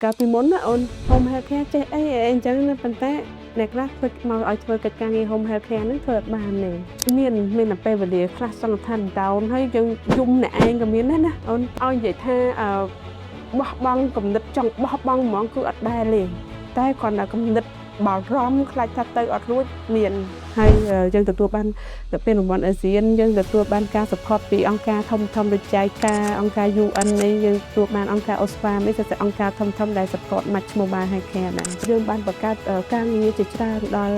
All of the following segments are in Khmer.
កាលពីមុនណាអូន Home Healthcare ចេះអីអញ្ចឹងណាប៉ុន្តែអ្នកខ្លះធ្វើមកឲ្យធ្វើកិច្ចការងារ Home Healthcare ហ្នឹងធ្វើអត់បានទេមានតែពេលវេលាខ្លះសន្និដ្ឋានដោនហើយយើងយំអ្នកឯងក៏មានដែរណាអូនឲ្យនិយាយថាបោះបង់គំនិតចង់បោះបង់ហ្មងគឺអត់ដែរទេតែគ្រាន់តែគំនិតបារម្ភខ្លាចថាទៅអត់រួចមានហើយយើងទទួលបានទៅពេលរង្វាន់អាស៊ានយើងទទួលបានការ support ពីអង្គការធំៗដូចចែកការអង្គការ UN នេះយើងទទួលបានអង្គការ OSPAM នេះទៅអង្គការធំៗដែល support Match Mobile Healthcare ដែរយើងបានបង្កើតការងារជាច្រើនដល់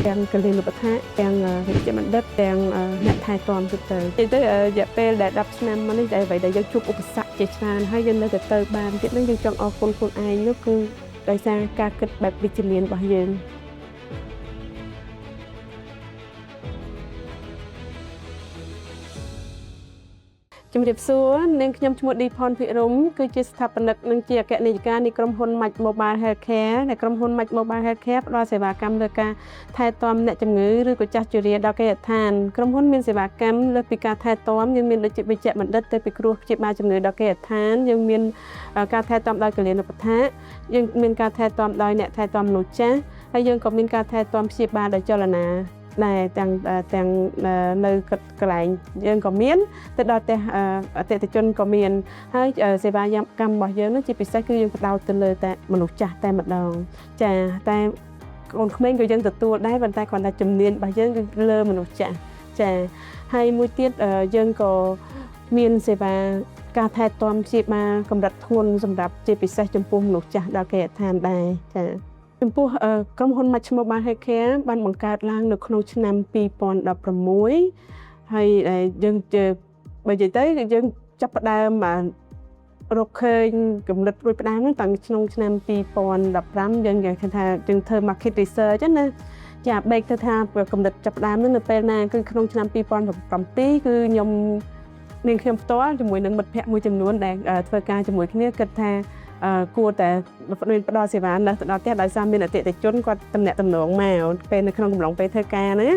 ទាំងកលិលបដ្ឋាទាំងវិជ្ជាបណ្ឌិតទាំងអ្នកថែទាំទៅរយៈពេលដែល10ឆ្នាំមកនេះដែលអ្វីដែលយើងជួបឧបសគ្គជាច្រើនហើយយើងនៅទៅបានទៀតនឹងយើងចង់អរគុណខ្លួនឯងនោះគឺដោយសារការគិតបែបវិជ្ជមានរបស់យើងជំរាបសួរនាងខ្ញុំឈ្មោះឌីផនភិរមគឺជាស្ថាបនិកនិងជាអគ្គនាយិកានៃក្រុមហ៊ុន Match Mobile Healthcare ដែលក្រុមហ៊ុន Match Mobile Healthcare ផ្ដល់សេវាកម្មលើការថែទាំអ្នកជំងឺឬក៏ចាស់ជរាដល់គេហដ្ឋានក្រុមហ៊ុនមានសេវាកម្មលើពីការថែទាំយើងមានដូចជាវិជ្ជបណ្ឌិតទៅពីគ្រោះព្យាបាលជំងឺដល់គេហដ្ឋានយើងមានការថែទាំដោយកលិលបដ្ឋាយើងមានការថែទាំដោយអ្នកថែទាំមនុស្សចាស់ហើយយើងក៏មានការថែទាំព្យាបាលដោយចលនាដែលទាំងនៅកន្លែងយើងក៏មានទៅដល់ផ្ទះអតិថិជនក៏មានហើយសេវាកម្មរបស់យើងនោះជាពិសេសគឺយើងផ្ដោតទៅលើតែមនុស្សចាស់តែម្ដងចាតែកូនក្មេងក៏យើងទទួលដែរប៉ុន្តែគ្រាន់តែជំនាញរបស់យើងគឺលើមនុស្សចាស់ចាហើយមួយទៀតយើងក៏មានសេវាការថែទាំព្យាបាលកម្រិតធ្ងន់សម្រាប់ជាពិសេសចំពោះមនុស្សចាស់ដល់គេហដ្ឋានដែរចាចំពោះក្រុមហ៊ុន Match Mobile Healthcare បានបង្កើតឡើងនៅក្នុងឆ្នាំ2016ហើយយើងបើនិយាយទៅយើងចាប់ផ្ដើមរកឃើញកំណត់រួចផ្ដើមហ្នឹងតាំងក្នុងឆ្នាំ2015យើងនិយាយថាយើងធ្វើ market research ណាចាបែកទៅថាកំណត់ចាប់ផ្ដើមហ្នឹងនៅពេលណាគឺក្នុងឆ្នាំ2017គឺខ្ញុំនាងខ្ញុំផ្ទាល់ជាមួយនឹងមិត្តភ័ក្តិមួយចំនួនដែលធ្វើការជាមួយគ្នាគិតថាគួរតែផ្ដល់សេវានៅទៅដល់ផ្ទះដោយសារមានអតិថិជនគាត់តំណាក់តំណងមកពេលនៅក្នុងកំឡុងពេលធ្វើការណា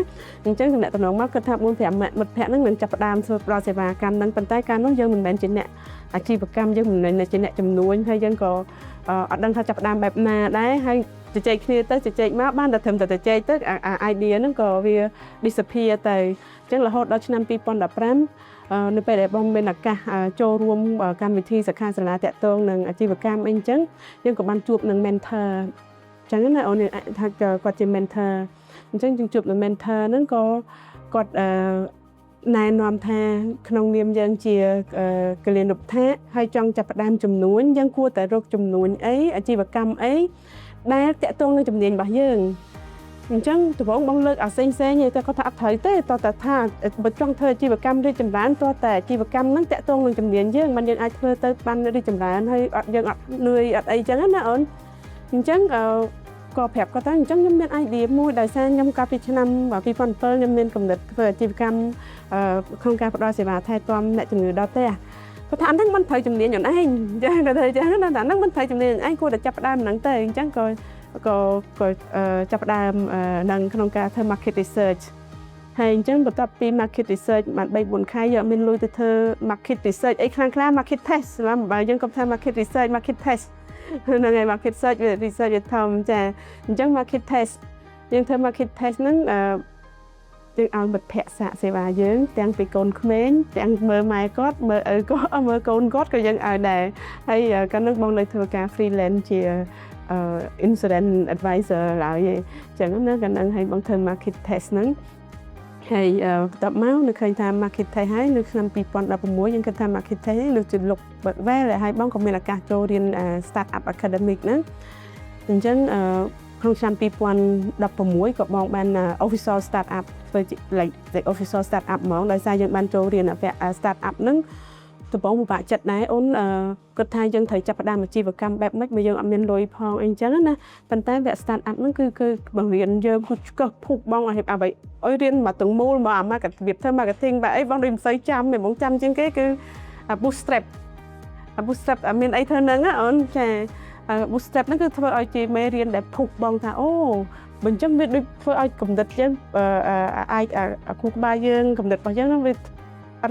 អញ្ចឹងតំណាក់តំណងមកគាត់ថា 4-5 មិត្តភ័ក្តិហ្នឹងនឹងចាប់ផ្ដើមធ្វើផ្ដល់សេវាកម្មហ្នឹងប៉ុន្តែកាលនោះយើងមិនមែនជាអ្នកអាជីវកម្មយើងមិនមែនជាអ្នកជំនួញហើយយើងក៏អត់ដឹងថាចាប់ផ្ដើមបែបណាដែរហើយជជែកគ្នាទៅជជែកមកបានតែត្រឹមតែជជែកទៅអា idea ហ្នឹងក៏វា disappear ទៅអញ្ចឹងរហូតដល់ឆ្នាំ2015នៅពេលដែលបងមានឱកាសចូលរួមកម្មវិធីសិក្ខាសាលាតាក់ទងនឹងអាជីវកម្មអីអញ្ចឹងយើងក៏បានជួបនឹង mentor អញ្ចឹងណាអូនថាគាត់ជា mentor អញ្ចឹងយើងជួបនឹង mentor ហ្នឹងក៏គាត់ណែនាំថាក្នុងនាមយើងជាកលិនុបដ្ឋាហើយចង់ចាប់ផ្ដើមជំនួញយើងគួរតែរកជំនួញអីអាជីវកម្មអីដែលតាក់ទងនឹងជំនាញរបស់យើងអញ្ចឹងដំបូងបងលើកអាផ្សេងៗទេតែគាត់ថាអត់ត្រូវទេតើថាបើចង់ធ្វើអាជីវកម្មរីកចម្រើនតើតែអាជីវកម្មហ្នឹងតាក់ទងនឹងជំនាញយើងមិនយើងអាចធ្វើទៅបានរីកចម្រើនហើយយើងអត់នឿយអត់អីចឹងណាអូនអញ្ចឹងក៏ប្រាប់គាត់ថាអញ្ចឹងខ្ញុំមាន idea មួយដោយសារខ្ញុំកាលពីឆ្នាំ2007ខ្ញុំមានកំណត់ធ្វើអាជីវកម្មក្នុងការផ្ដល់សេវាថែទាំអ្នកជំងឺដល់ផ្ទះគាត់ថាអាហ្នឹងមិនត្រូវជំនាញខ្លួនឯងចឹងគាត់ថាចឹងណាអាហ្នឹងមិនត្រូវជំនាញខ្លួនឯងគួរតែចាប់ផ្ដើមហ្នឹងទៅអញ្ចឹងក៏ចាប់ផ្ដើមនៅក្នុងការធ្វើ market research ហើយអញ្ចឹងបន្ទាប់ពី market research បាន 3-4 ខែយកមានលុយទៅធ្វើ market research អីខ្លះ market test បើយើងក៏ថា market research market test ហ្នឹងហើយ market research វា research វាធំចាអញ្ចឹង market test យើងធ្វើ market test ហ្នឹងយើងឲ្យមិត្តភ័ក្តិសាកសេវាយើងទាំងពីកូនក្មេងទាំងមើលម៉ែគាត់មើលឪគាត់មើលកូនគាត់ក៏យើងឲ្យដែរហើយកាលនោះបងនៅធ្វើការ freelance ជាinsurance advisor ឡើយអញ្ចឹងណាកាលហ្នឹងឲ្យបងធ្វើ market test ហ្នឹងហើយបន្ទាប់មកនៅឃើញថា market test ហើយនៅឆ្នាំ2016យើងគិតថា market test នេះដូចជា look well ហើយបងក៏មានឱកាសចូលរៀន startup academic ហ្នឹងអញ្ចឹងក្នុងឆ្នាំ2016ក៏បងបាន official startup ធ្វើជា like official startup ហ្មងដោយសារយើងបានចូលរៀនstartup ហ្នឹងដំបូងពិបាកចិត្តដែរអូនគាត់ថាយើងត្រូវចាប់ផ្ដើមអាជីវកម្មបែបម៉េចបើយើងអត់មានលុយផងអីចឹងណាប៉ុន្តែវគ្គ startup ហ្នឹងគឺបង្រៀនយើងគឺឆ្កឹះភុបបងឲ្យអ្វីឲ្យរៀនមកទាំងមូលមកអា marketing ធ្វើ marketing បែបអីបងដូចមិនសូវចាំទេបងចាំជាងគេគឺ bootstrap មានអីធ្វើហ្នឹងអូនចា bootstrap ហ្នឹងគឺធ្វើឲ្យជាមេរៀនដែលភុបបងថាអូបើអញ្ចឹងវាដូចធ្វើឲ្យកំណត់យើងអាចគូក្បាលយើងកំណត់របស់យើងហ្នឹងវា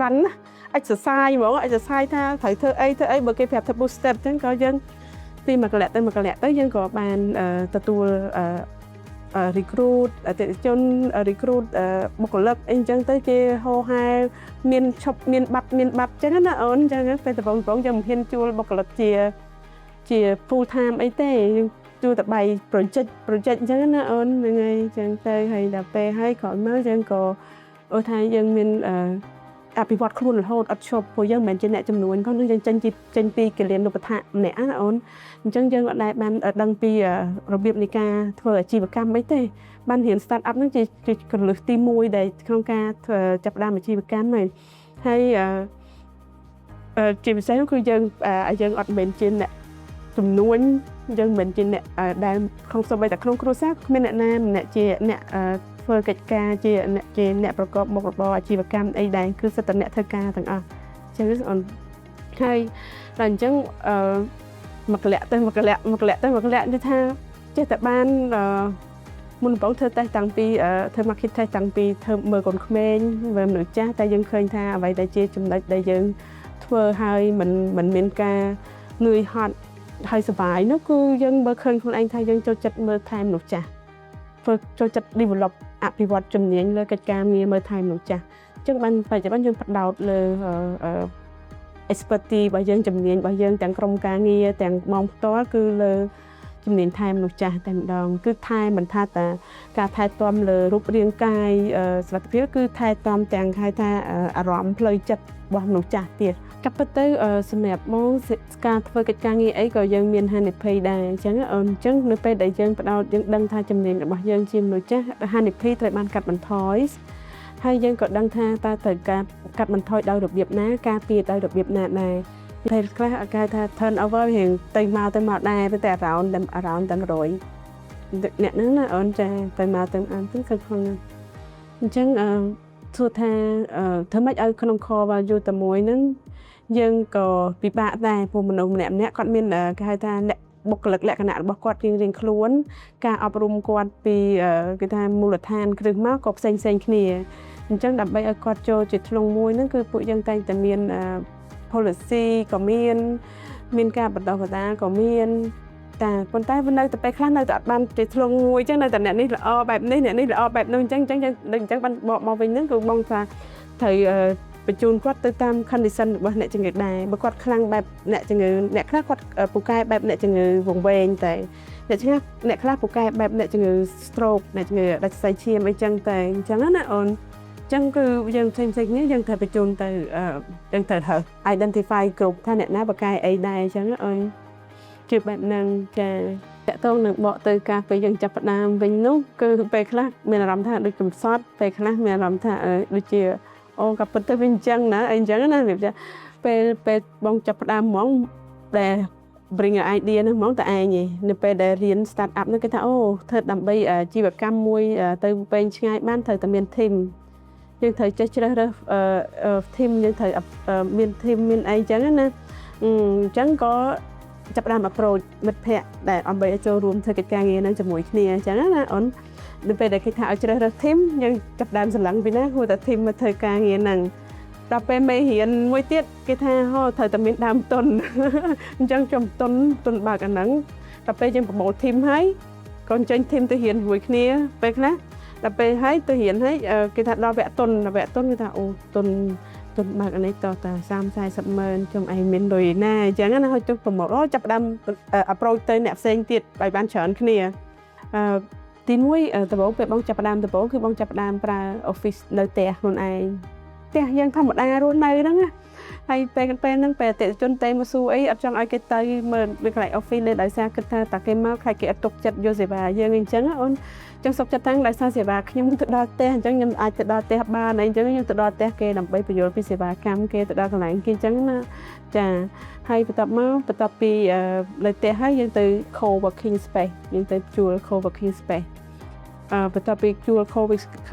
រ៉ាន់ណា exercise ហ្មង exercise ថាត្រូវធ្វើអីបើគេប្រាប់ថា bootstrap អញ្ចឹងក៏យើង ពីមួយកន្លែងទៅមួយកន្លែងទៅយើងក៏បានទទួលrecruit អតិថិជន recruit បុគ្គលិកអីចឹងទៅគេហោហែមានឈប់មានបាត់ចឹងណាអូនចឹងពេលដំបូងយើងមិនហ៊ានជួលបុគ្គលិកជា full time អីទេយើងជួលតែ3 project ចឹងណាអូនហ្នឹងហើយចឹងទៅហើយដល់ពេលហើយក្រោយមកយើងក៏ថាយើងមានអភិវឌ្ឍខ្លួនរហូតអត់ឈប់ព្រោះយើងមិនមែនជាអ្នកចំនួនផងយើងចេញពីគិលានុបដ្ឋាម្នាក់ណាអូនអញ្ចឹងយើងអត់ដែលបានដឹងពីរបៀបនៃការធ្វើអាជីវកម្មអីទេបានរៀន start up ហ្នឹងជាកលឹះទី1ដែលក្នុងការចាប់ផ្ដើមអាជីវកម្មហើយជាពិសេសគឺយើងអត់មែនជាអ្នកចំនួនយើងមិនមែនជាអ្នកដែលក្នុងសូម្បីតែក្នុងគ្រួសារគ្មានអ្នកណាម្នាក់ជាអ្នកធ្វើកិច្ចការជាអ្នកប្រកបមុខរបរអាជីវកម្មអីដែរគឺសិតតែអ្នកធ្វើការទាំងអស់អញ្ចឹងអូនហើយដល់អញ្ចឹងមួយកន្លែងទៅមួយកន្លែងគឺថាចេះតែបានមុនបងធ្វើតេស្តតាំងពីធ្វើ market test តាំងពីធ្វើមើលកូនក្មេងមើលមនុស្សចាស់តែយើងឃើញថាអ្វីដែលជាចំណុចដែលយើងធ្វើហើយមិនមានការនឿយហត់ហើយសុបាយនោះគឺយើងមើលឃើញខ្លួនឯងថាយើងចូលចិត្តមើលថែមនុស្សចាស់ធ្វើចូលចិត្ត develop អភិវឌ្ឍជំនាញលើកិច្ចការងារមើលថែមនុស្សចាស់អញ្ចឹងបានបច្ចុប្បន្នយើងផ្ដោតលើexpertise របស់យើងជំនាញរបស់យើងទាំងក្រុមការងារទាំងម៉ោងផ្ទាល់គឺលើជំនាញថែមនុស្សចាស់តែម្ដងគឺថែមិនថាតាការថែទាំលើរូបរាងកាយសុខភាពគឺថែទាំទាំងហៅថាអារម្មណ៍ផ្លូវចិត្តរបស់មនុស្សចាស់ទៀតកាប់ពិតទៅសម្រាប់មកការធ្វើកិច្ចការងារអីក៏យើងមានហានិភ័យដែរអញ្ចឹងអញ្ចឹងនៅពេលដែលយើងផ្ដោតយើងដឹងថាជំនាញរបស់យើងជាមនុស្សចាស់ហានិភ័យត្រូវបានកាត់បន្ថយហើយយើងក៏ដឹងថាតើត្រូវការកាត់បន្ថយដោយរបៀបណាការពារដោយរបៀបណាដែរពេលខ្លះគេថា turn over រៀងទៅមកដែរតែ around ទាំង100អ្នកហ្នឹងណាអូនចាទៅមកទៅអានទៅគឺក្នុងអញ្ចឹងទោះថាធ្វើម៉េចឲ្យក្នុង core value តែមួយហ្នឹងយើងក៏ពិបាកដែរព្រោះមនុស្សម្នាក់គាត់មានគេហៅថាបុគ្គលិកលក្ខណៈរបស់គាត់រៀងខ្លួនការអប់រំគាត់ពីគេថាមូលដ្ឋានគ្រឹះមកក៏ផ្សេងគ្នាអញ្ចឹងដើម្បីឲ្យគាត់ចូលជាធ្លុងមួយហ្នឹងគឺពួកយើងតែងតែមានpolicy ក៏មានការបណ្ដុះបណ្ដាលក៏មានតែប៉ុន្តែវានៅតែពេលខ្លះនៅតែអត់បានជាធ្លុងមួយអញ្ចឹងនៅតែអ្នកនេះល្អបែបនេះអ្នកនេះល្អបែបនោះអញ្ចឹងបានបកមកវិញហ្នឹងគឺបងថាត្រូវបញ្ជូនគាត់ទៅតាម condition របស់អ្នកជំងឺដែរបើគាត់ខ្លាំងបែបអ្នកជំងឺអ្នកខ្លះគាត់ពូកែបែបអ្នកជំងឺវង្វេងតែអ្នកខ្លះពូកែបែបអ្នកជំងឺ stroke អ្នកជំងឺដាច់សរសៃឈាមអីចឹងតែអញ្ចឹងណាអូនអញ្ចឹងគឺយើងផ្សេងគ្នាយើងត្រូវបញ្ជូនទៅយើងត្រូវ identify គ្រប់ថាអ្នកណាពូកែអីដែរអញ្ចឹងអូនជាបែបហ្នឹងចាតកតងនឹងបកទៅការពេលយើងចាប់ផ្ដើមវិញនោះគឺពេលខ្លះមានអារម្មណ៍ថាដូចកំសត់ពេលខ្លះមានអារម្មណ៍ថាដូចជាអូក៏ពិតទៅវាអញ្ចឹងណាអីអញ្ចឹងណាវាពេលបងចាប់ផ្ដើមហ្មងដែល bring your idea ហ្នឹងហ្មងតើឯងនៅពេលដែលរៀន start up ហ្នឹងគេថាអូធ្វើដើម្បីជីវកម្មមួយទៅពេញឆ្ងាយបានត្រូវតែមាន team យើងត្រូវចេះជ្រើសរើសteam យើងត្រូវមាន team មានអីអញ្ចឹងណាអញ្ចឹងក៏ចាប់ផ្ដើម approach មិត្តភ័ក្តិដែលដើម្បីឲ្យចូលរួមធ្វើកិច្ចការងារហ្នឹងជាមួយគ្នាអញ្ចឹងណាអូននៅពេលដែលគេថាឲ្យជ្រើសរើស team យើងចាប់ផ្ដើមស្រឡឹងពីណាគួរតែ team មកធ្វើការងារហ្នឹងដល់ពេលមេរៀនមួយទៀតគេថាត្រូវតែមានដើមទុនអញ្ចឹងចំទុនបើកអាហ្នឹងដល់ពេលយើងប្រមូល team ហើយក៏ចេញ team ទៅរៀនជាមួយគ្នាពេលខ្លះដល់ពេលហើយទៅរៀនហើយគេថាដល់វគ្គទុនគេថាអូទុនបើកអានេះតតែ 30-40 ម៉ឺនខ្ញុំឯងមានលុយណាអញ្ចឹងណាហើយចុះប្រមូលចាប់ផ្ដើម approach ទៅអ្នកផ្សេងទៀតឲ្យបានច្រើនគ្នាទី1ដំបូងពេលបងចាប់ផ្ដើមដំបូងគឺបងចាប់ផ្ដើមប្រើ office នៅផ្ទះខ្លួនឯងផ្ទះយើងធម្មតារស់នៅហ្នឹងណាហើយពេលហ្នឹងពេលអតិថិជនតែមកសួរអីអត់ចង់ឲ្យគេទៅមើលនៅកន្លែង office នេះដោយសារគិតថាតាគេមកខ្លាចគេអត់ទុកចិត្តយកសេវាយើងអញ្ចឹងអូនចឹងសុខចិត្តតាំងដោយសារសេវាខ្ញុំទៅដល់ផ្ទះអញ្ចឹងខ្ញុំអាចទៅដល់ផ្ទះបានអីអញ្ចឹងខ្ញុំទៅដល់ផ្ទះគេដើម្បីបញ្យល់ពីសេវាកម្មគេទៅដល់កន្លែងគេអញ្ចឹងណាចាហើយបន្ទាប់ពីនៅផ្ទះហើយយើងទៅ co-working space យើងទៅជួល co-working space បន្ទាប់ពីជួល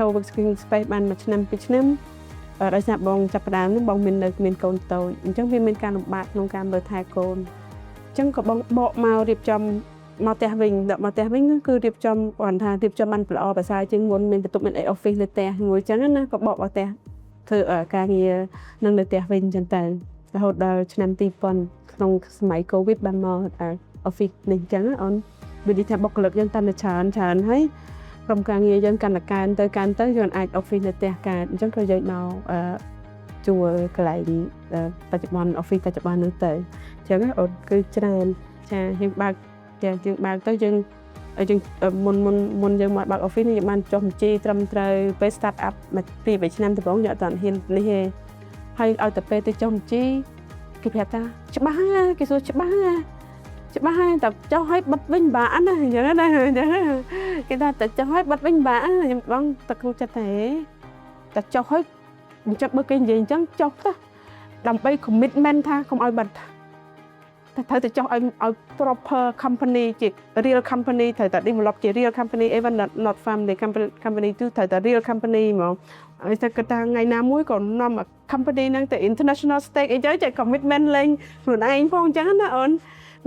co-working space បាន1ឆ្នាំ2ឆ្នាំដោយសារបងចាប់ផ្ដើមបងមានកូនតូចអញ្ចឹងវាមានការលំបាកក្នុងការមើលថែកូនអញ្ចឹងក៏បងបកមករៀបចំមកផ្ទះវិញដល់មកផ្ទះវិញគឺរៀបចំគាត់ថារៀបចំបានល្អប្រសើរជាងមុនមានបន្ទប់មាន office នៅផ្ទះមួយអញ្ចឹងណាក៏បកមកផ្ទះធ្វើការងារនឹងនៅផ្ទះវិញអញ្ចឹងទៅរហូតដល់ឆ្នាំ2000ក្នុងសម័យ COVID បានមក office នេះចឹងអូនវានិយាយថាបុគ្គលិកយើងតាន់តែច្រើនហើយក្រុមការងារយើងកាន់តែកើនទៅយើងអាច office នៅផ្ទះកើតអញ្ចឹងក៏យើងមកជួលកន្លែងបច្ចុប្បន្ន office បច្ចុប្បន្ននោះទៅអញ្ចឹងអូនគឺច្រើនចាយើងបើកទៅយើងមុនយើងមកបើក office នេះយើងបានចុះបញ្ជីត្រឹមត្រូវពេល start up មក2-3ឆ្នាំដំបូងយើងអត់ទាន់ហ៊ាននេះទេហើយឲ្យតែពេលទៅចុះបញ្ជីគេប្រាប់ថាច្បាស់ហើយគេសួរច្បាស់ហើយតែចុះឲ្យបិទវិញបាក់ណាអញ្ចឹងណាគេថាតែចុះឲ្យបិទវិញបាក់ខ្ញុំបងតែក្នុងចិត្តតែចុះឲ្យអញ្ចឹងបើគេនិយាយអញ្ចឹងចុះទៅដើម្បី commitment ថាកុំឲ្យបិទតែត្រូវតែចុះឲ្យ proper company ជា real company ត្រូវតែ develop ជា real company even not family company ទៅត្រូវតែ real company ហ្មងហើយតែគាត់ថាថ្ងៃណាមួយក៏នាំ company ហ្នឹងទៅ international stake អីទៅ commitment លេងខ្លួនឯងផងអញ្ចឹងណាអូន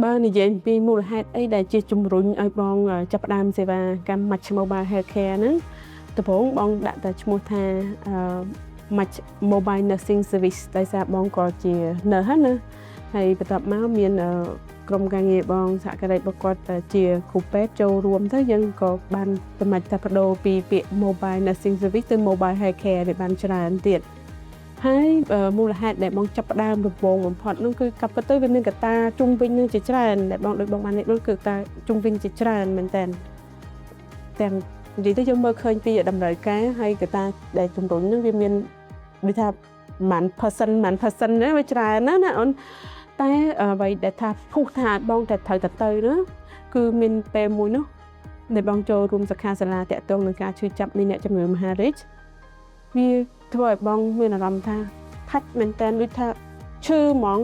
បើនិយាយពីមូលហេតុអីដែលជាជំរុញឲ្យបងចាប់ផ្ដើមសេវាកម្ម Match Mobile Healthcare ហ្នឹងដំបូងបងដាក់តែឈ្មោះថា Match Mobile Nursing Service ដោយសារបងក៏ជា nurse ហ្នឹងណាហើយបន្ទាប់មកមានក្រុមការងារបងសហការីរបស់គាត់ជាគ្រូពេទ្យចូលរួមទៅយើងក៏បានសម្រេចតែបដូរពីពាក្យ Mobile Nursing Service ទៅ Mobile Healthcare ដែលបានច្រើនទៀតហើយមូលហេតុដែលបងចាប់ផ្ដើមដំបូងបំផុតនោះគឺកាប់ទៅវាមានកត្តាជុំវិញនឹងជាច្រើនដែលបងដូចបងបាននេះគឺកត្តាជុំវិញជាច្រើនមែនតើទាំងនិយាយទៅយើងមើលឃើញពីតម្រូវការហើយកត្តាដែលជំរុញនឹងវាមានដូចថាមិន person ណាវាច្រើនណាអូនតែអ្វីដែលថាពុះថាបងតែត្រូវទៅណាគឺមានពេលមួយនោះដែលបងចូលរួមសិក្ខាសាលាតាក់ទងនឹងការឈឺចាប់នៃអ្នកជំងឺមហារីកវាធ្វើឲ្យបងមានអារម្មណ៍ថាថាច់មែនតើដូចថាឈឺហ្មង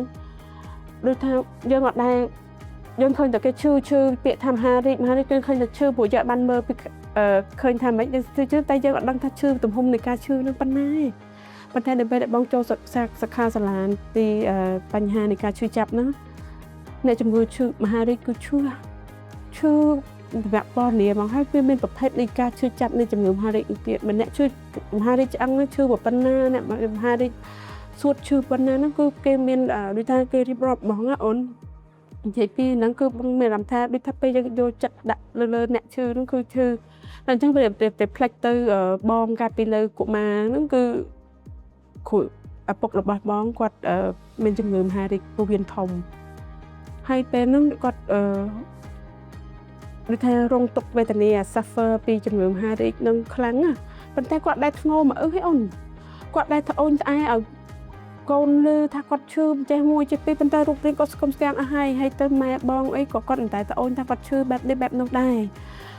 ដូចថាយើងអត់ដែរយើងឃើញតែគេឈឺពាក្យថាមហារីកយើងឃើញតែឈឺព្រោះយើងបានមើលពីឃើញថាមិនយើងឈឺតែយើងអត់ដឹងថាឈឺទំហំនៃការឈឺនឹងប៉ុណ្ណាប៉ុន្តែដល់ពេលដែលបងចូលសិក្ខាសាលាពីបញ្ហានៃការឈឺចាប់ហ្នឹងអ្នកជំងឺឈឺមហារីកគឺឈឺវគ្គពណ៌នាមកហើយវាមានប្រភេទនៃការឈឺចាប់នៃជំងឺមហារីកទៀតម្នាក់ឈឺមហារីកឆ្អឹងឈឺប៉ុណ្ណាអ្នកមហារីកសួតឈឺប៉ុណ្ណាហ្នឹងគឺគេមានដូចថាគេរៀបរាប់ហ្មងណាអូននិយាយពីហ្នឹងគឺបងមានអារម្មណ៍ថាដូចថាពេលយើងយកចិត្តដាក់លើអ្នកឈឺហ្នឹងគឺឈឺតែអញ្ចឹងវាទៅផ្លេចទៅបងកាលពីលើកុមារហ្នឹងគឺគ្រូឪពុករបស់បងគាត់មានជំងឺមហារីកពោះវៀនធំហើយពេលហ្នឹងគាត់ដូចថារងទុក្ខវេទនា suffer ពីជំងឺមហារីកនឹងខ្លាំងណាប៉ុន្តែគាត់ដែរធ្ងោមកឲ្យអូនគាត់ដែរត្អូញត្អែឲ្យកូនលឺថាគាត់ឈឺចេះមួយចេះពីរប៉ុន្តែរូបរាងគាត់ស្គមស្គាំងអស់ហើយទៅម៉ែបងអីក៏គាត់តែត្អូញថាគាត់ឈឺបែបនេះបែបនោះដែរ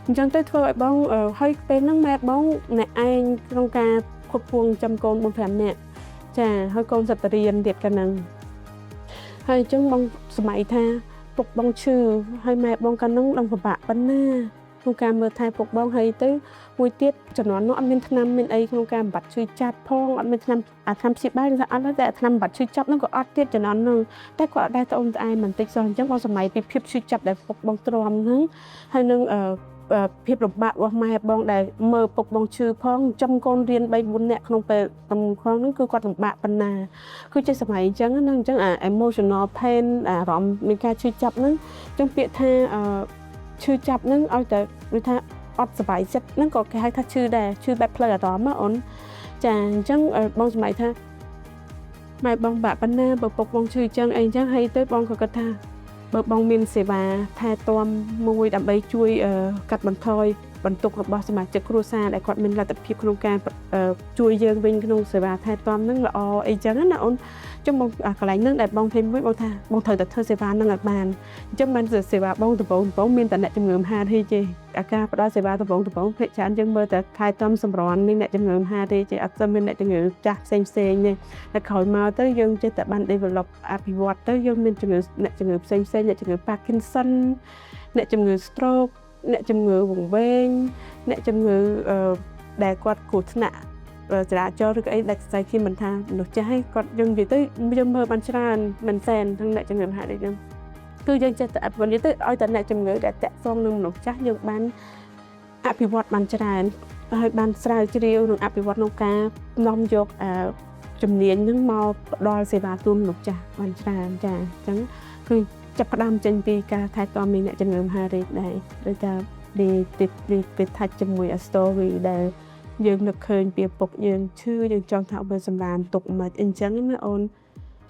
អញ្ចឹងទៅធ្វើឲ្យបងហើយពេលហ្នឹងម៉ែបងម្នាក់ឯងក្នុងការគ្រប់គ្រងចាំកូន 4-5 នាក់ចាហើយកូនសិតរៀនទៀតកាលហ្នឹងហើយអញ្ចឹងបងសម័យថាពុកបងឈឺហើយម៉ែបងកាលហ្នឹងដឹងពិបាកប៉ុណ្ណាក្នុងការមើលថែពុកបងហើយទៅមួយទៀតជំនាន់នោះអត់មានថ្នាំមានអីក្នុងការបំបត្តិឈឺចាប់ផងអត់មានថ្នាំព្យាបាលថាអត់តែថ្នាំបំបត្តិឈឺចាប់ហ្នឹងក៏អត់ទៀតជំនាន់នោះតែគាត់អត់ដែរត្អូញត្អែបន្តិចសោះអញ្ចឹងបងសម័យពីភាពឈឺចាប់ដែលពុកបងទ្រាំហ្នឹងហើយនឹងភាពលំបាករបស់ម៉ែបងដែលមើលពុកបងឈឺផងចំកូនរៀន 3-4 នាក់ក្នុងពេលក្នុងហ្នឹងគឺគាត់លំបាកប៉ុណ្ណាគឺជាសម័យអញ្ចឹងណាអញ្ចឹងemotional pain អារម្មណ៍នៃការឈឺចាប់ហ្នឹងអញ្ចឹងពាក្យថាឈឺចាប់ហ្នឹងឲ្យតែដូចថាអត់សុបាយចិត្តហ្នឹងក៏គេហៅថាឈឺដែរឈឺបែបផ្លូវអារម្មណ៍ណាអូនចាអញ្ចឹងបងសម័យថាម៉ែបងបាក់ប៉ុណ្ណាបើពុកបងឈឺអញ្ចឹងអីអញ្ចឹងហើយទៅបងក៏គិតថាបើបងមានសេវាថែទាំមួយដើម្បីជួយកាត់បន្ថយបន្ទុករបស់សមាជិកគ្រួសារដែលគាត់មានលទ្ធភាពក្នុងការជួយយើងវិញក្នុងសេវាថែទាំហ្នឹងល្អអីចឹងណាអូនចឹងបងកន្លែងហ្នឹងដែលបងthêmមួយបងថាបងត្រូវតែធ្វើសេវាហ្នឹងឲ្យបានអញ្ចឹងបានសេវាបងដំបូងមានតែអ្នកជំងឺមហារីកទេអាការផ្ដល់សេវាដំបូងភាគច្រើនយើងមើលតែថែទាំសម្រន់នៃអ្នកជំងឺមហារីកទេអត់ស្មានមានអ្នកជំងឺចាស់ផ្សេងទេតែក្រោយមកទៅយើងចេះតែបាន develop អភិវឌ្ឍទៅយើងមានអ្នកជំងឺផ្សេងអ្នកជំងឺ Parkinson អ្នកជំងឺ stroke អ្នកជំងឺវង្វេងអ្នកជំងឺដែលគាត់គ្រោះថ្នាក់ចរាចរណ៍ឬក៏អីដែលស្អីគេមិនថាមនុស្សចាស់ឯងគាត់យើងនិយាយទៅយើងមើលបានច្រើនមែនទែនទាំងអ្នកជំងឺមហារីកហ្នឹងគឺយើងចេះតែអភិវឌ្ឍទៅឲ្យតែអ្នកជំងឺដែលតាក់ទងនឹងមនុស្សចាស់យើងបានអភិវឌ្ឍបានច្រើនហើយបានស្រាវជ្រាវនិងអភិវឌ្ឍក្នុងការនាំយកជំនាញហ្នឹងមកផ្ដល់សេវាជូនមនុស្សចាស់បានច្រើនចាអញ្ចឹងគឺ ចាប់ផ្ដើមចេញពីការថែទាំនៃអ្នកជំងឺមហារីកដែរដូចថាពីថាច់ជាមួយ story ដែលយើងនឹកឃើញពីពុកយើងឈឺយើងចង់ថាបើសម្រាមទុកមិនអញ្ចឹងណាអូន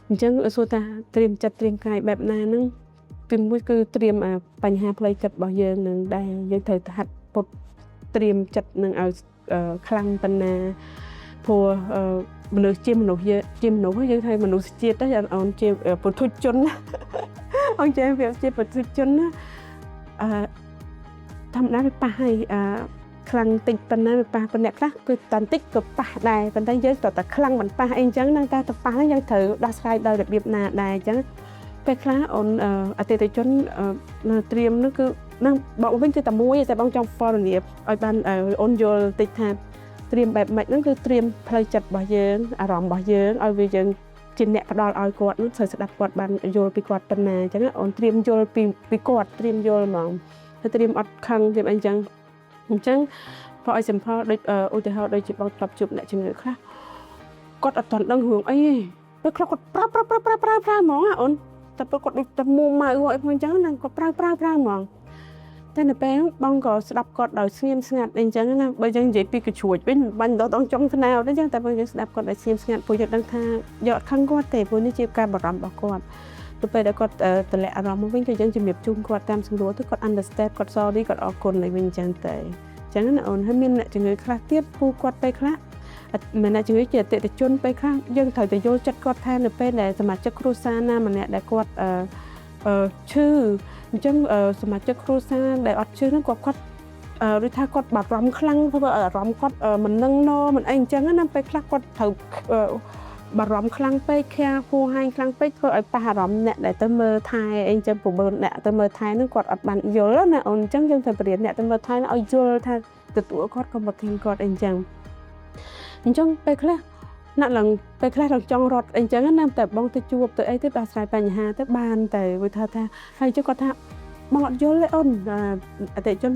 អញ្ចឹងសួរថាត្រៀមចិត្តត្រៀមកាយបែបណាហ្នឹងទីមួយគឺត្រៀមបញ្ហាផ្លូវចិត្តរបស់យើងនឹងដែរយើងត្រូវហាត់ពុតត្រៀមចិត្តនឹងឲ្យខ្លាំងប៉ុណ្ណាព្រោះមនុស្សជាមនុស្សយើងថាមនុស្សជាតិដែរអូនជាពុទ្ធជនអូនចេះវាជាពុទ្ធជនណាធម្មតាវាប៉ះឲ្យខ្លាំងតិចប៉ុណ្ណាវាប៉ះប៉ុណ្ណាខ្លះគឺតាន់តិចក៏ប៉ះដែរប៉ុន្តែយើងត្រូវតែខ្លាំងមិនប៉ះអីអញ្ចឹងតែទៅប៉ះហ្នឹងយើងត្រូវដោះស្រាយដោយរបៀបណាដែរអញ្ចឹងពេលខ្លះអូនអតិថិជនត្រៀមនោះគឺនឹងបងវិញគឺតែមួយតែបងចង់ហ្វលនាបឲ្យបានអូនយល់តិចថាត្រៀមបែបម៉េចហ្នឹងគឺត្រៀមផ្លូវចិត្តរបស់យើងអារម្មណ៍របស់យើងឲ្យវាយើងជាអ្នកផ្ដល់ឲ្យគាត់នោះត្រូវស្ដាប់គាត់បានយល់ពីគាត់ប៉ុណ្ណាអញ្ចឹងអូនត្រៀមយល់ពីគាត់ត្រៀមយល់ហ្មងហើយត្រៀមអត់ខឹងត្រៀមអីអញ្ចឹងព្រោះឲ្យសំផលដូចឧទាហរណ៍ដូចជាបងធ្លាប់ជួបអ្នកជំងឺខ្លះគាត់អត់ទាន់ដឹងរឿងអីទេពេលខ្លះគាត់ប្រើហ្មងអូនតែពេលគាត់ដូចតែមួម៉ៅអីផងអញ្ចឹងហ្នឹងគាត់ប្រើហ្មងតែនៅពេលបងក៏ស្ដាប់គាត់ដោយស្ងៀមស្ងាត់អីអញ្ចឹងណាបើយើងនិយាយពីកជ្រួចវិញបាញ់ដល់ចុងស្នោអញ្ចឹងតែបើយើងស្ដាប់គាត់ដោយស្ងៀមស្ងាត់ព្រោះយើងដឹងថាយកអត់ខឹងគាត់ទេព្រោះនេះជាការបារម្ភរបស់គាត់ទៅពេលដែលគាត់តម្លាក់អារម្មណ៍មកវិញក៏យើងជំរាបជូនគាត់តាមស្រួលទៅគាត់ understand គាត់ sorry គាត់អរគុណឲ្យវិញអញ្ចឹងតែអញ្ចឹងណាអូនហើយមានអ្នកជំងឺខ្លះទៀតពូគាត់ពេលខ្លះមានអ្នកជំងឺជាអតិថិជនពេលខ្លះយើងត្រូវតែយល់ចិត្តគាត់ថានៅពេលដែលសមាជិកគ្រួសារណាម្នាក់ដែលគាត់ឈឺអញ្ចឹងសមាជិកគ្រួសារដែលអត់ឈឺហ្នឹងគាត់ដូចថាគាត់បារម្ភខ្លាំងធ្វើអារម្មណ៍គាត់មិននឹងណមិនអីអញ្ចឹងណាពេលខ្លះគាត់ត្រូវបារម្ភខ្លាំងពេកខាហួរហែងខ្លាំងពេកធ្វើឲ្យប៉ះអារម្មណ៍អ្នកដែលទៅមើលថែអីអញ្ចឹងព្រោះអ្នកទៅមើលថែហ្នឹងគាត់អត់បានយល់ណាអូនអញ្ចឹងយើងត្រូវបរៀនអ្នកទៅមើលថែឲ្យយល់ថាទទួលគាត់ក៏មកធានគាត់អីអញ្ចឹងពេលខ្លះណាក់ឡើងពេលខ្លះเราចង់រត់អីអញ្ចឹងណាតែបងទៅជួបទៅអីទៅដោះស្រាយបញ្ហាទៅបានតែវាថាហើយចឹងគាត់ថាបងអត់យល់ទេអូនអតិថិជន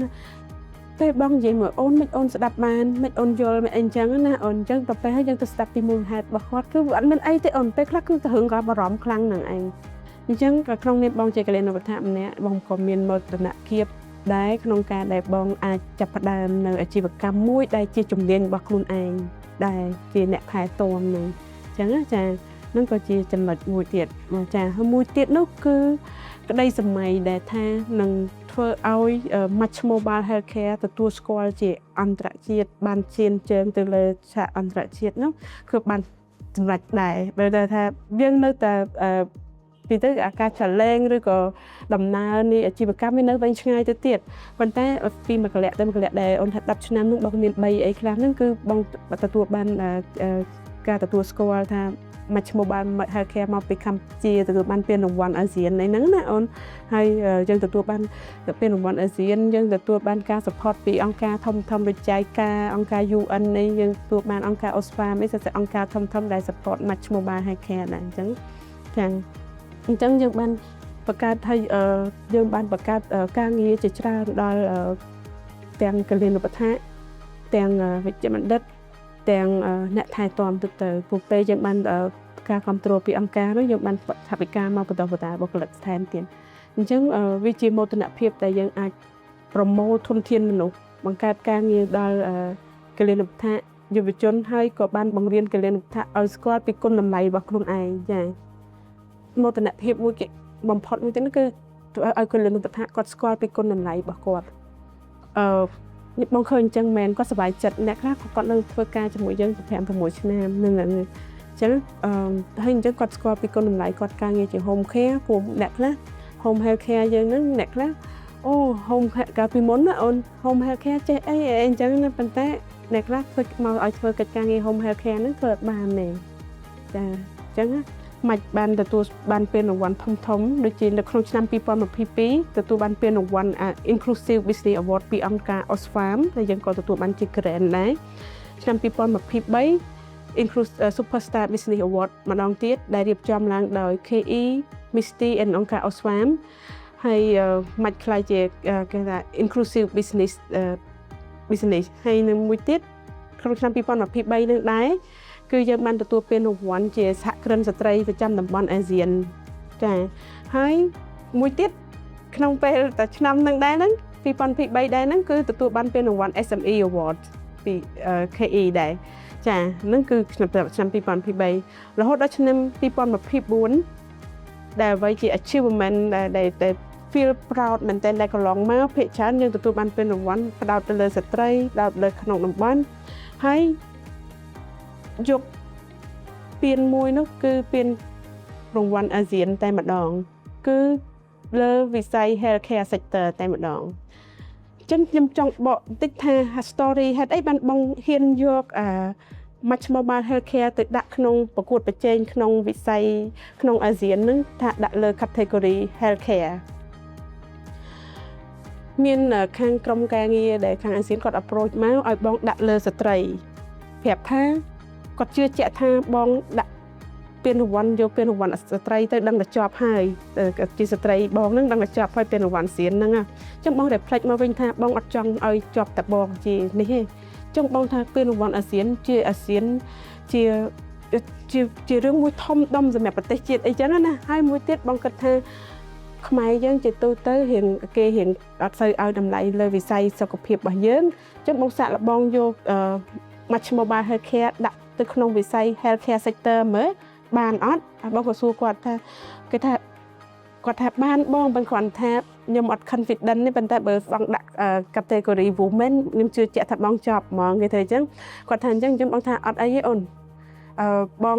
ពេលបងនិយាយមកអូនមិនអូនស្ដាប់បានមិនអូនយល់មិនអីអញ្ចឹងណាអូនអញ្ចឹងទៅពេលហើយយើងទៅស្ដាប់ពីមូលហេតុរបស់គាត់គឺអត់មានអីទេអូនពេលខ្លះគឺទៅរឿងគាត់បារម្ភខ្លាំងហ្នឹងឯងអញ្ចឹងក៏ក្នុងនាមបងជាកលិនុបដ្ឋម្នាក់បងក៏មានមោទនភាពដែរក្នុងការដែលបងអាចចាប់ផ្ដើមនៅអាជីវកម្មមួយដែលជាជំនាញរបស់ខ្លួនឯងដែលជាអ្នកថែទាំហ្នឹងអញ្ចឹងចាហ្នឹងក៏ជាចំណុចមួយទៀតចាហើយមួយទៀតនោះគឺក្តីសម័យដែលថានឹងធ្វើឲ្យ Match Mobile Healthcare ទទួលស្គាល់ជាអន្តរជាតិបានឈានជើងទៅលើឆាកអន្តរជាតិនោះគឺបានសម្រេចដែរបើថាយើងនៅតែពីទៅអាការចលែងឬក៏ដំណើរនៃអាជីវកម្មវានៅវែងឆ្ងាយទៅទៀតប៉ុន្តែពីមួយកលៈទៅមួយកលៈដែលអូនថា10ឆ្នាំនោះបងមាន3អីខ្លះហ្នឹងគឺបងទទួលបានការទទួលស្គាល់ថា Match Mobile Healthcare មកពីកម្ពុជាទទួលបានពានរង្វាន់អាស៊ានហ្នឹងណាអូនហើយយើងទទួលបានពានរង្វាន់អាស៊ានយើងទទួលបានការ support ពីអង្គការធំដូចចែកការអង្គការ UN នេះយើងទទួលបានអង្គការ Oxfam នេះតែអង្គការធំដែល support Match Mobile Healthcare ដែរអញ្ចឹងយើងបានបង្កើតឲ្យយើងបានបង្កើតការងារជាច្រើនដល់ទាំងកលិនុបដ្ឋាទាំងវិជ្ជបណ្ឌិតទាំងអ្នកថែទាំទៅពួកពេលយើងបានការគ្រប់គ្រងពីអង្គការនោះយើងបានថវិកាមកបន្តបន្តបុគ្គលិកស្ថែមទៀតអញ្ចឹងវាជាមោទនភាពដែលយើងអាចប្រមូលធនធានមនុស្សបង្កើតការងារដល់កលិនុបដ្ឋាយុវជនហើយក៏បានបង្រៀនកលិនុបដ្ឋាឲ្យស្គាល់ពីគុណតម្លៃរបស់ខ្លួនឯងចាមោទនភាពមួយបំផុតមួយទៀតគឺធ្វើឲ្យកលិនុបដ្ឋាគាត់ស្គាល់ពីគុណតម្លៃរបស់គាត់បងឃើញអញ្ចឹងមែនគាត់សប្បាយចិត្តអ្នកខ្លះគាត់នៅធ្វើការជាមួយយើង5-6ឆ្នាំនឹងអញ្ចឹងហើយអញ្ចឹងគាត់ស្គាល់ពីគុណតម្លៃគាត់ការងារជា home care ព្រោះអ្នកខ្លះ home health care យើងហ្នឹងអ្នកខ្លះអូ home care កាលពីមុនណាអូន home health care ចេះអីអញ្ចឹងណាប៉ុន្តែអ្នកខ្លះធ្វើមកឲ្យធ្វើកិច្ចការងារ home health care ហ្នឹងធ្វើអត់បានទេចាអញ្ចឹងណាមិនបានទទួលបានពានរង្វាន់ធំដូចជានៅក្នុងឆ្នាំ2022ទទួលបានពានរង្វាន់ Inclusive Business Award ពីអង្គការ Oxfam ដែលយើងក៏ទទួលបានជា grant ដែរឆ្នាំ2023 Inclusive Superstar Business Award ម្ដងទៀតដែលរៀបចំឡើងដោយ KE Misty and អង្គការ Oxfam ហើយមិនខ្លាយជាគេថា Inclusive Business ហើយនឹងមួយទៀតក្នុងឆ្នាំ2023នឹងដែរគឺយើងបានទទួលពានរង្វាន់ជាសហគ្រិនស្ត្រីប្រចាំតំបន់អាស៊ានចាហើយ មួយទៀតក្នុងពេលតែឆ្នាំនឹងដែរហ្នឹង2023ដែរហ្នឹងគឺទទួលបានពានរង្វាន់ SME Award ពី KE ដែរចាហ្នឹងគឺឆ្នាំ2023រហូតដល់ឆ្នាំ2024ដែលអ្វីជា achievement ដែល feel proud មែនទែនដែលកន្លងមកភាគច្រើនយើងទទួលបានពានរង្វាន់ផ្ដោតទៅលើស្ត្រីផ្ដោតលើក្នុងតំបន់ហើយយកពានមួយនោះគឺពានរង្វាន់អាស៊ានតែម្ដងគឺលើវិស័យ healthcare sector តែម្ដងអញ្ចឹងខ្ញុំចង់បកបន្តិចថា story ហេតុអីបានបងហ៊ានយក Match Mobile Healthcare ទៅដាក់ក្នុងប្រកួតប្រជែងក្នុងវិស័យក្នុងអាស៊ានហ្នឹងថាដាក់លើ category healthcare មានខាងក្រុមការងារដែលខាងអាស៊ានគាត់ approach មកឲ្យបងដាក់លើស្ត្រីប្រាប់ថាគាត់ជឿជាក់ថាបងដាក់ពានរង្វាន់យកពានរង្វាន់ស្ត្រីទៅដឹងតែជាប់ហើយជាស្ត្រីបងនឹងដឹងតែជាប់ហើយពានរង្វាន់អាស៊ានហ្នឹងអញ្ចឹងបងតែផ្លេចមកវិញថាបងអត់ចង់ឲ្យជាប់តែបងជានេះទេចង់បងថាពានរង្វាន់អាស៊ានជាអាស៊ានជារឿងមួយធំដុំសម្រាប់ប្រទេសជាតិអីចឹងណាហើយមួយទៀតបងគិតថាខ្មែរយើងជាទូទៅគេរៀងអត់សូវឲ្យតម្លៃលើវិស័យសុខភាពរបស់យើងអញ្ចឹងបងសាកល្បងយក Match Mobile Healthcare ដាក់ទៅក្នុងវិស័យ healthcare sector មើលបានអត់បងក៏សួរគាត់ថាគេថាគាត់ថាបានបងមិនគ្រាន់ថាខ្ញុំអត់ confident ទេប៉ុន្តែបើបងដាក់ category women ខ្ញុំជឿជាក់ថាបងចប់ហ្មងគេថាអញ្ចឹងគាត់ថាអញ្ចឹងខ្ញុំបងថាអត់អីទេអូនបង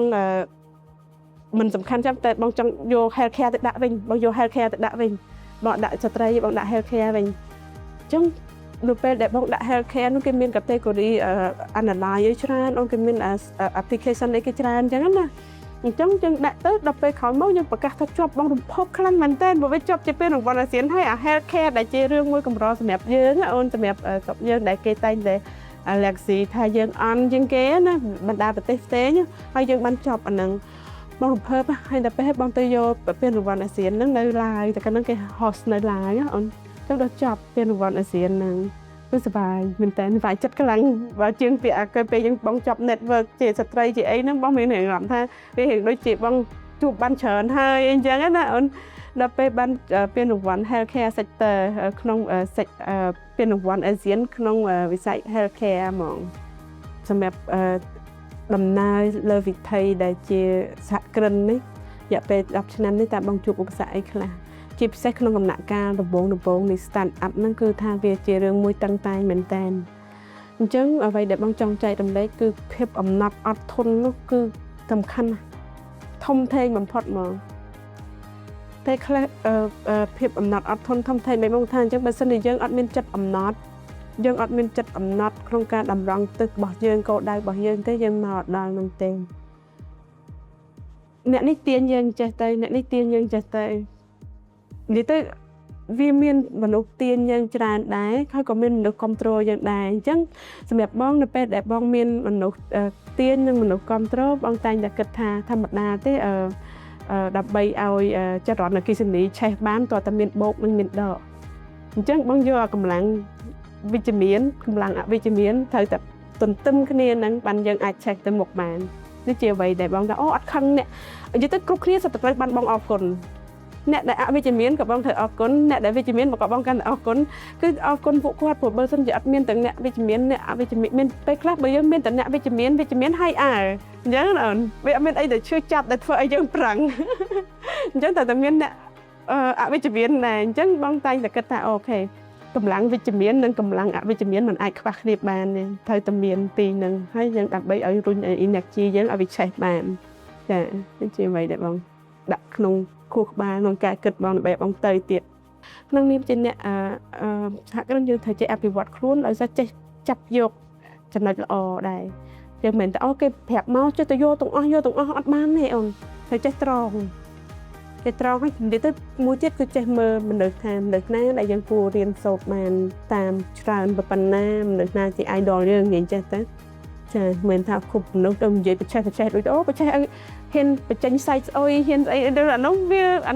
មិនសំខាន់ចាំតែបងចង់យក healthcare ទៅដាក់វិញបងយក healthcare ទៅដាក់វិញបងដាក់ស្ត្រីបងដាក់ healthcare វិញអញ្ចឹងនៅពេលដែលបងដាក់ healthcare នោះគេមាន category analyze ច្រើនអូនគេមាន application អីគេច្រើនអញ្ចឹងណាអញ្ចឹងយើងដាក់ទៅដល់ពេលក្រោយមកយើងប្រកាសថាជាប់បងរំភើបខ្លាំងមែនតើបើវាជាប់ជាពានរង្វាន់អាស៊ានហើយអា healthcare ដែលជារឿងមួយកម្រសម្រាប់យើងអូនសម្រាប់យើងដែលគេតែងតែ Alexi ថាយើងអន់ជាងគេណាបណ្ដាប្រទេសផ្សេងហើយយើងបានជាប់អាហ្នឹងបងរំភើបហើយដល់ពេលបងទៅយកពានរង្វាន់អាស៊ានហ្នឹងនៅឡាយតែកាលហ្នឹងគេ host នៅឡាយអូនចឹងដល់ចប់ពានរង្វាន់អាស៊ានហ្នឹងគឺសប្បាយមែនតើសប្បាយចិត្តខ្លាំងបើជាងពាក្យគេពេលយើងបងចប់ network ជាស្ត្រីជាអីហ្នឹងបងមានអារម្មណ៍ថាវារៀងដូចជាបងជួបបានច្រើនហើយអីចឹងណាអូនដល់ពេលបានពានរង្វាន់ healthcare sector ក្នុងពានរង្វាន់អាស៊ានក្នុងវិស័យ healthcare ហ្មងសម្រាប់ដំណើរលើវិថីដែលជាសហគ្រិននេះរយៈពេល10ឆ្នាំនេះតើបងជួបឧបសគ្គអីខ្លះជាពិសេសក្នុងដំណាក់កាលដំបូងនៃ start up ហ្នឹងគឺថាវាជារឿងមួយតឹងតែងមែនតើអញ្ចឹងអ្វីដែលបងចង់ចែករំលែកគឺភាពអំណត់អត់ធន់នោះគឺសំខាន់ណាស់ធំធេងបំផុតហ្មងតែខ្លះភាពអំណត់អត់ធន់ធំធេងមិនបងថាអញ្ចឹងបើសិនជាយើងអត់មានចិត្តអំណត់យើងអត់មានចិត្តអំណត់ក្នុងការតម្រង់ទិសរបស់យើងគោលដៅរបស់យើងទេយើងមកដល់នឹងទេអ្នកនេះទាញយើងចេះទៅអ្នកនេះទាញយើងចេះទៅនិយាយទៅវាមានមនុស្សទាញយើងច្រើនដែរហើយក៏មានមនុស្សគ្រប់គ្រងយើងដែរអញ្ចឹងសម្រាប់បងនៅពេលដែលបងមានមនុស្សទាញនិងមនុស្សគ្រប់គ្រងបងតែងតែគិតថាធម្មតាទេដើម្បីឲ្យចរន្តអគ្គិសនីឆេះបានតើតែមានបោកនិងមានដកអញ្ចឹងបងយកកម្លាំងវិជ្ជមានកម្លាំងអវិជ្ជមានត្រូវតែទន្ទឹមគ្នានឹងបានយើងអាចឆេះទៅមុខបាននេះជាអ្វីដែលបងថាអូអត់ខឹងអ្នកនិយាយទៅគ្រប់គ្នាសុទ្ធតែត្រូវបានបងអរគុណអ្នកដែលអវិជ្ជមានក៏បងត្រូវអរគុណអ្នកដែលវិជ្ជមានក៏បងកាន់តែអរគុណគឺអរគុណពួកគាត់ព្រោះបើសិនជាអត់មានទាំងអ្នកវិជ្ជមានអ្នកអវិជ្ជមានមានពេលខ្លះបើយើងមានតែអ្នកវិជ្ជមានហើយអើអញ្ចឹងអូនវាអត់មានអីដែលឈឺចាប់ដែលធ្វើឲ្យយើងប្រឹងអញ្ចឹងតែមានអ្នកអវិជ្ជមានដែរអញ្ចឹងបងតែងតែគិតថាអូខេកម្លាំងវិជ្ជមាននិងកម្លាំងអវិជ្ជមានមិនអាចខ្វះគ្នាបានទេត្រូវតែមានពីរនឹងហើយយើងដើម្បីឲ្យរុញ energy យើងឲ្យវាឆេះបានចានេះជាអ្វីដែលបងដាក់ក្នុងខួរក្បាលក្នុងការគិតបងដើម្បីបងទៅទៀតក្នុងនាមជាអ្នកសហគ្រិនយើងត្រូវចេះអភិវឌ្ឍខ្លួនឲ្យចេះចាប់យកចំណុចល្អដែរយើងមិនតែអូគេប្រាប់មកចេះទៅយកទាំងអស់អត់បានទេអូនត្រូវចេះត្រង់គេត្រង់ហើយនិយាយទៅមួយទៀតគឺចេះមើលមនុស្សថាមនុស្សណាដែលយើងគួររៀនសូត្របានតាមច្រើនប៉ុណ្ណាមនុស្សណាជា idol យើងនិយាយចេះទៅចាមិនថាគ្រប់មនុស្សទៅនិយាយបច្ចេកដូចអូបច្ចេកឲ្យហ៊ានបញ្ចេញសាច់ស្អុយហ៊ានស្អីអា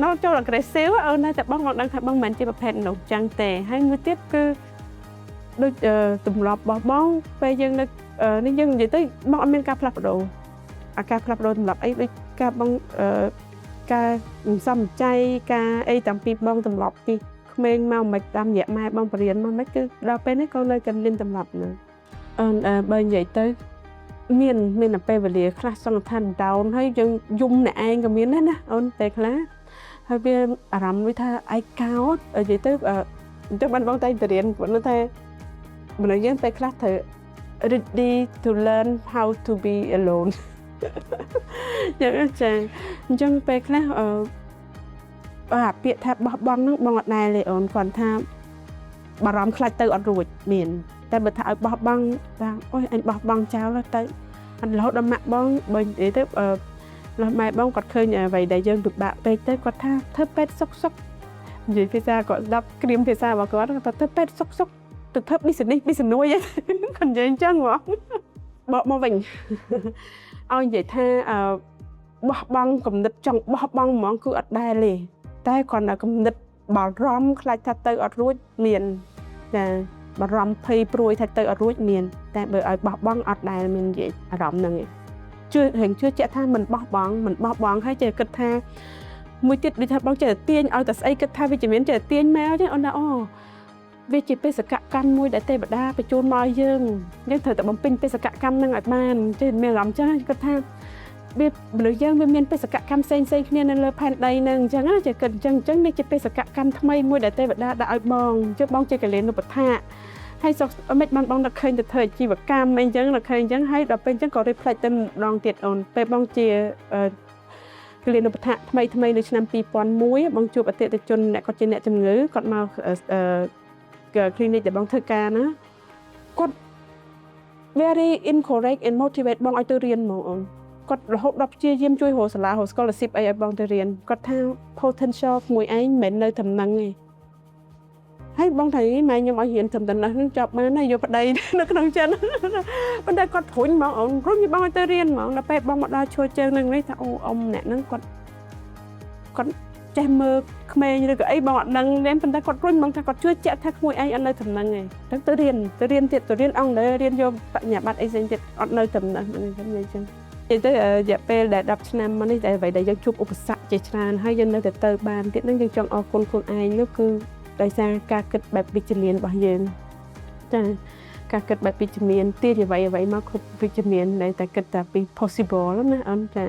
នោះចូល aggressive អូនតែបងដឹងថាបងមិនមែនជាប្រភេទមនុស្សចឹងទេហើយមួយទៀតគឺដូចទម្លាប់របស់បងពេលយើងនៅនេះយើងនិយាយទៅបងអត់មានការផ្លាស់ប្ដូរអាការផ្លាស់ប្ដូរទម្លាប់អីដូចការបង ការសំចៃការអីតាំងពីបងទម្លាប់ពីក្មេងមកមិនតាមរយៈម៉ែបងបរៀនមកមិនគឺដល់ពេលនេះក៏នៅតែមានទម្លាប់ហ្នឹងអូនបើនិយាយទៅមានតែពេលវេលាខ្លះសង្ឃថាដោនហើយយើងយំអ្នកឯងក៏មានដែរណាអូនតែខ្លះហើយវាអារម្មណ៍វាថាឯកោតនិយាយទៅបានបងតែបរៀនគាត់ថាមនុស្សយើងពេលខ្លះត្រូវ ready to learn how to be alone អញ្ចឹងពេលខ្លះអាពាក្យថាបោះបង់ហ្នឹងបងអត់ដែរទេអូនគាត់ថាបារម្ភខ្លាចទៅអត់រួចមានតែបើថាឲ្យបោះបង់ថាអូយអញបោះបង់ចោលទៅអត់រហូតដល់ម៉ាក់បងបើនិយាយទៅលោកម៉ែបងគាត់ឃើញអ្វីដែលយើងពិបាកពេកទៅគាត់ថាធ្វើពេទ្យសុកនិយាយភាសាគាត់ស្ដាប់ក្រៀមភាសារបស់គាត់ថាធ្វើពេទ្យសុកទៅធ្វើ business គាត់និយាយអញ្ចឹងហ៎បកមកវិញឲ្យនិយាយថាបោះបង់គំនិតចង់បោះបង់ហ្មងគឺអត់ដែរទេតែគ្រាន់តែគំនិតបារម្ភខ្លាចថាទៅអត់រួចមានចាបារម្ភភ័យព្រួយថាទៅអត់រួចមានតែបើឲ្យបោះបង់អត់ដែលមាននិយាយអារម្មណ៍ហ្នឹងឯងជឿជាក់ថាមិនបោះបង់ហើយចេះគិតថាមួយទៀតដូចថាបងចេះទាញឲ្យតែស្អីគិតថាវិជ្ជមានចេះទាញមកចឹងអូនថាអូវាជាបេសកកម្មមួយដែលទេវតាបញ្ជូនមកយើងត្រូវតែបំពេញបេសកកម្មហ្នឹងឲ្យបានចេះមានអារម្មណ៍ចឹងគិតថាវាមនុស្សយើងវាមានបេសកកម្មផ្សេងគ្នានៅលើផែនដីហ្នឹងអញ្ចឹងណាចេះគិតអញ្ចឹងនេះជាបេសកកម្មថ្មីមួយដែលទេវតាដាក់ឲ្យបងជឿបងចេះកលៀននុបថាហើយសុខមិនបានបងដល់ឃើញទៅធ្វើអាជីវកម្មអីអញ្ចឹងដល់ឃើញអញ្ចឹងហើយដល់ពេលអញ្ចឹងក៏ reflect ទៅម្ដងទៀតអូនពេលបងជាកលៀននុបថាថ្មីនៅឆ្នាំ2001បងជួបអតិថិជនអ្នកគាត់ជាអ្នកជំងឺគាត់មកclinic ដែលបងធ្វើការណាគាត់ very encourage and motivate បងឲ្យទៅរៀនហ្មងអូនគាត់រហូតដល់ព្យាយាមជួយរកសាលារក scholarship អីឲ្យបងទៅរៀនគាត់ថា potential មួយឯងមិនមែននៅត្រឹមហ្នឹងទេហើយបងថាម៉ែខ្ញុំឲ្យរៀនត្រឹមតែហ្នឹងចប់បានហើយយកប្តីនៅក្នុងចិត្តប៉ុន្តែគាត់ព្រុញហ្មងអូនព្រុញបងឲ្យទៅរៀនហ្មងដល់ពេលបងមកដល់ឈួរជើងនឹងនេះថាអូអ៊ំអ្នកហ្នឹងគាត់ចេះមើលក្មេងឬក៏អីបងអត់ដឹងទេប៉ុន្តែគាត់ព្រុញបងថាគាត់ជឿជាក់ថាក្មួយឯងអត់នៅត្រឹមហ្នឹងទេទៅរៀនទៀតទៅរៀនអង់គ្លេសរៀនយកបញ្ញាបត្រអីផ្សេងទៀតអត់នៅត្រឹមហ្នឹងអញ្ចឹងនិយាយទៅរយៈពេលដែល10ឆ្នាំមកនេះតែអ្វីដែលយើងជួបឧបសគ្គជាច្រើនហើយយើងនៅតែទៅបានទៀតហ្នឹងយើងចង់អរគុណខ្លួនឯងនោះគឺដោយសារការគិតបែបវិជ្ជមានរបស់យើងចាការគិតបែបវិជ្ជមានទាញអ្វីមកគ្រប់វិជ្ជមានតែគិតតែពី possible ណាអូនចា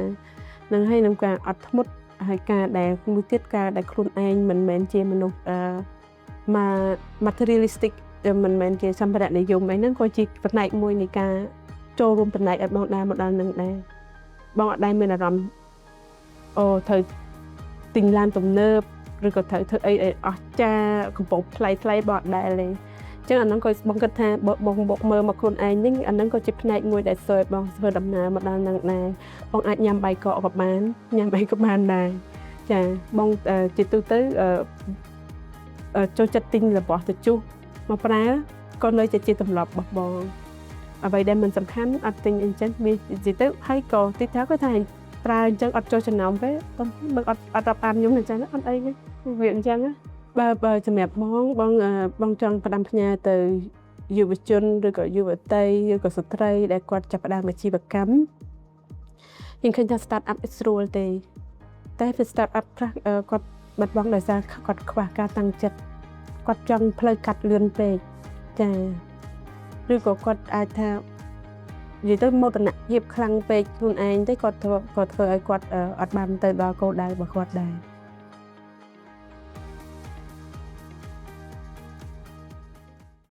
នឹងហើយនឹងការអត់ធ្មត់ហើយការដែលមួយទៀតការដែលខ្លួនឯងមិនមែនជាមនុស្សmaterialistic មិនមែនជាសម្ភារៈនិយមអីហ្នឹងក៏ជាផ្នែកមួយនៃការចូលរួមផ្នែកឲ្យបងដែរមកដល់នឹងដែរបងអត់ដែរមានអារម្មណ៍អូត្រូវទិញឡានទំនើបឬក៏ត្រូវធ្វើអីអស្ចារ្យកំពង់ថ្លៃបងអត់ដែរទេអញ្ចឹងអាហ្នឹងក៏បងគិតថាបងមើលមកខ្លួនឯងនេះអាហ្នឹងក៏ជាផ្នែកមួយដែលជួយបងធ្វើដំណើរមកដល់នឹងដែរបងអាចញ៉ាំបាយកកក៏បានញ៉ាំអីក៏បានដែរចាបងជាទូទៅចូលចិត្តទិញរបស់ទៅជុះមកប្រើក៏នៅតែជាទម្លាប់របស់បងអ្វីដែលមិនសំខាន់អត់ទិញអីចឹងវានិយាយទៅហើយក៏ទីថាគាត់ថាប្រើអញ្ចឹងអត់ចូលចំណោមទេបងអត់រាប់អានខ្ញុំអញ្ចឹងអត់អីទេវាអញ្ចឹងបើសម្រាប់បងចង់ផ្ដាំផ្ញើទៅយុវជនឬក៏យុវតីឬក៏ស្ត្រីដែលគាត់ចាប់ផ្ដើមអាជីវកម្មខ្ញុំឃើញថា start up ស្រួលទេតែវា start up ខ្លះគាត់បាត់បង់ដោយសារគាត់ខ្វះការតាំងចិត្តគាត់ចង់ផ្លូវកាត់លឿនពេកចាឬក៏គាត់អាចថានិយាយទៅមោទនភាពខ្លាំងពេកខ្លួនឯងទៅគាត់ធ្វើឲ្យគាត់អត់បានទៅដល់គោលដៅរបស់គាត់ដែរ